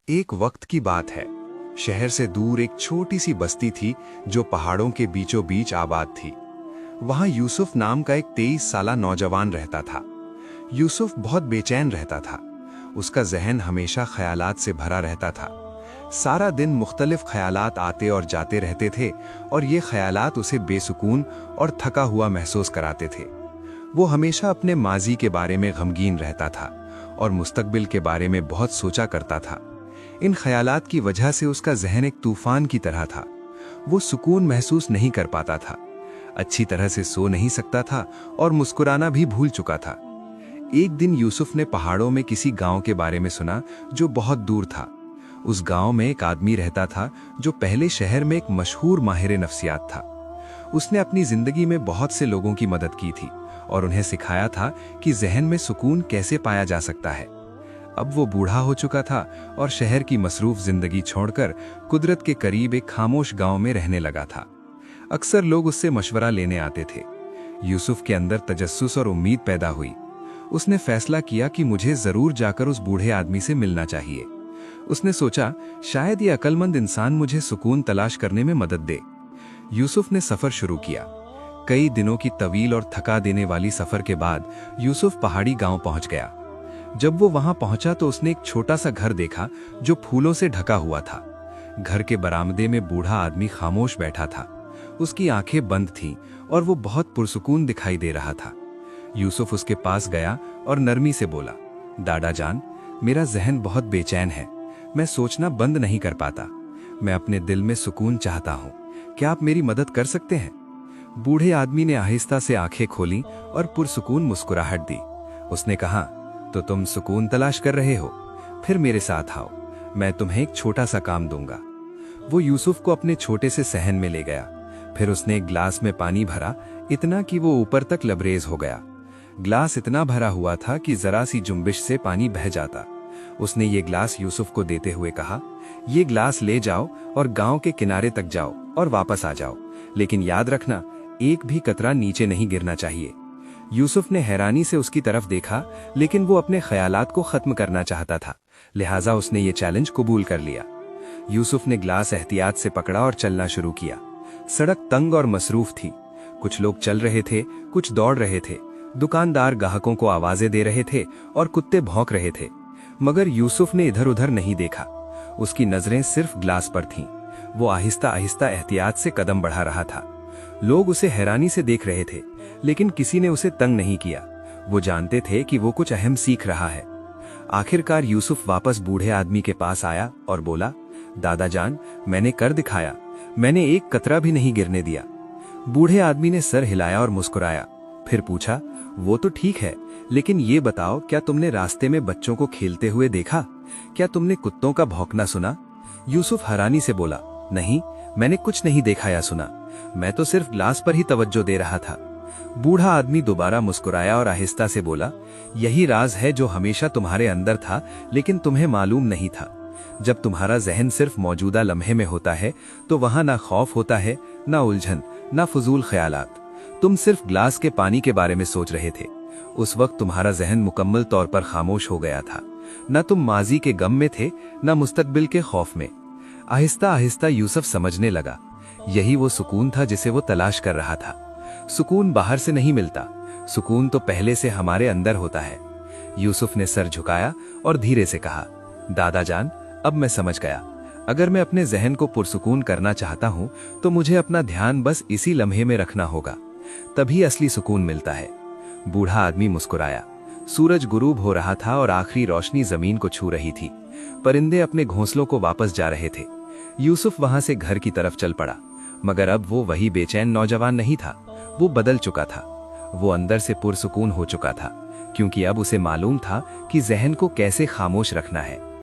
एक वक्त की बात है। शहर से दूर एक छोटी सी बस्ती थी जो पहाड़ों के बीचों बीच आबाद थी। वहां यूसुफ नाम का एक 23 साला नौजवान रहता था। यूसुफ बहुत बेचैन रहता था। उसका जहन हमेशा ख्यालात से भरा रहता था। सारा दिन मुख्तलिफ ख्यालात आते और जाते रहते थे और ये ख्यालात उसे बेसुकून और थका हुआ महसूस कराते थे। वो हमेशा अपने माजी के बारे में गमगीन रहता था और मुस्तकबिल के बारे में बहुत सोचा करता था। इन ख्यालात की वजह से उसका जहन एक तूफान की तरह था। वो सुकून महसूस नहीं कर पाता था, अच्छी तरह से सो नहीं सकता था और मुस्कुराना भी भूल चुका था। एक दिन यूसुफ ने पहाड़ों में किसी गांव के बारे में सुना जो बहुत दूर था। उस गांव में एक आदमी रहता था जो पहले शहर में एक मशहूर माहिर नफ्सियात था। उसने अपनी जिंदगी में बहुत से लोगों की मदद की थी और उन्हें सिखाया था कि जहन में सुकून कैसे पाया जा सकता है। अब वो बूढ़ा हो चुका था और शहर की मसरूफ जिंदगी छोड़कर कुदरत के करीब एक खामोश गांव में रहने लगा था। अक्सर लोग उससे मशवरा लेने आते थे। यूसुफ के अंदर तजस्सुस और उम्मीद पैदा हुई। उसने फैसला किया कि मुझे जरूर जाकर उस बूढ़े आदमी से मिलना चाहिए। उसने सोचा, शायद ये अक्लमंद इंसान मुझे सुकून तलाश करने में मदद दे। यूसुफ ने सफर शुरू किया। कई दिनों की तवील और थका देने वाली सफर के बाद यूसुफ पहाड़ी गांव पहुंच गया। जब वो वहां पहुंचा तो उसने एक छोटा सा घर देखा जो फूलों से ढका हुआ था। घर के बरामदे में बूढ़ा आदमी खामोश बैठा था। उसकी आंखें बंद थीं और वो बहुत पुरसुकून दिखाई दे रहा था। यूसुफ उसके पास गया और नरमी से बोला, दादा जान, मेरा जहन बहुत बेचैन है। मैं सोचना बंद नहीं कर पाता। मैं अपने दिल में सुकून चाहता हूँ। क्या आप मेरी मदद कर सकते हैं? बूढ़े आदमी ने आहिस्ता से आंखें खोली और पुरसुकून मुस्कुराहट दी। उसने कहा, तो तुम सुकून तलाश कर रहे हो? फिर मेरे साथ आओ, मैं तुम्हें एक छोटा सा काम दूंगा। वो यूसुफ को अपने छोटे से सहन में ले गया। फिर उसने एक ग्लास में पानी भरा, इतना कि वो ऊपर तक लबरेज हो गया। ग्लास इतना भरा हुआ था कि जरा सी जुम्बिश से पानी बह जाता। उसने ये ग्लास यूसुफ को देते हुए कहा, ये ग्लास ले जाओ और गांव के किनारे तक जाओ और वापस आ जाओ, लेकिन याद रखना, एक भी कतरा नीचे नहीं गिरना चाहिए। यूसुफ ने हैरानी से उसकी तरफ देखा, लेकिन वो अपने ख्यालात को खत्म करना चाहता था, लिहाजा उसने ये चैलेंज कबूल कर लिया। यूसुफ ने ग्लास एहतियात से पकड़ा और चलना शुरू किया। सड़क तंग और मसरूफ थी। कुछ लोग चल रहे थे, कुछ दौड़ रहे थे। दुकानदार ग्राहकों को आवाजें दे रहे थे और कुत्ते भौंक रहे थे। मगर यूसुफ ने इधर उधर नहीं देखा। उसकी नजरें सिर्फ ग्लास पर थीं। वो आहिस्ता आहिस्ता एहतियात से कदम बढ़ा रहा था। लोग उसे हैरानी से देख रहे थे, लेकिन किसी ने उसे तंग नहीं किया। वो जानते थे कि वो कुछ अहम सीख रहा है। आखिरकार यूसुफ वापस बूढ़े आदमी के पास आया और बोला, दादा जान, मैंने कर दिखाया। मैंने एक कतरा भी नहीं गिरने दिया। बूढ़े आदमी ने सर हिलाया और मुस्कुराया। फिर पूछा, वो तो ठीक है, लेकिन ये बताओ, क्या तुमने रास्ते में बच्चों को खेलते हुए देखा? क्या तुमने कुत्तों का भौंकना सुना? यूसुफ हैरानी से बोला, नहीं, मैंने कुछ नहीं देखा या सुना। मैं तो सिर्फ ग्लास पर ही तवज्जो दे रहा था। बूढ़ा आदमी दोबारा मुस्कुराया और आहिस्ता से बोला, यही राज है जो हमेशा तुम्हारे अंदर था, लेकिन तुम्हें मालूम नहीं था। जब तुम्हारा जहन सिर्फ मौजूदा लम्हे में होता है तो वहां ना खौफ होता है, ना उलझन, ना फजूल ख्यालात। तुम सिर्फ ग्लास के पानी के बारे में सोच रहे थे। उस वक्त तुम्हारा जहन मुकम्मल तौर पर खामोश हो गया था। न तुम माजी के गम में थे, न मुस्तकबिल के खौफ में। आहिस्ता आहिस्ता यूसुफ समझने लगा, यही वो सुकून था जिसे वो तलाश कर रहा था। सुकून बाहर से नहीं मिलता, सुकून तो पहले से हमारे अंदर होता है। यूसुफ ने सर झुकाया और धीरे से कहा, दादा जान, अब मैं समझ गया। अगर मैं अपने जहन को पुरसुकून करना चाहता हूं तो मुझे अपना ध्यान बस इसी लम्हे में रखना होगा, तभी असली सुकून मिलता है। बूढ़ा आदमी मुस्कुराया। सूरज गुरूब हो रहा था और आखिरी रोशनी जमीन को छू रही थी। परिंदे अपने घोंसलों को वापस जा रहे थे। यूसुफ वहां से घर की तरफ चल पड़ा, मगर अब वो वही बेचैन नौजवान नहीं था। वो बदल चुका था। वो अंदर से पुरसुकून हो चुका था, क्योंकि अब उसे मालूम था कि जहन को कैसे खामोश रखना है।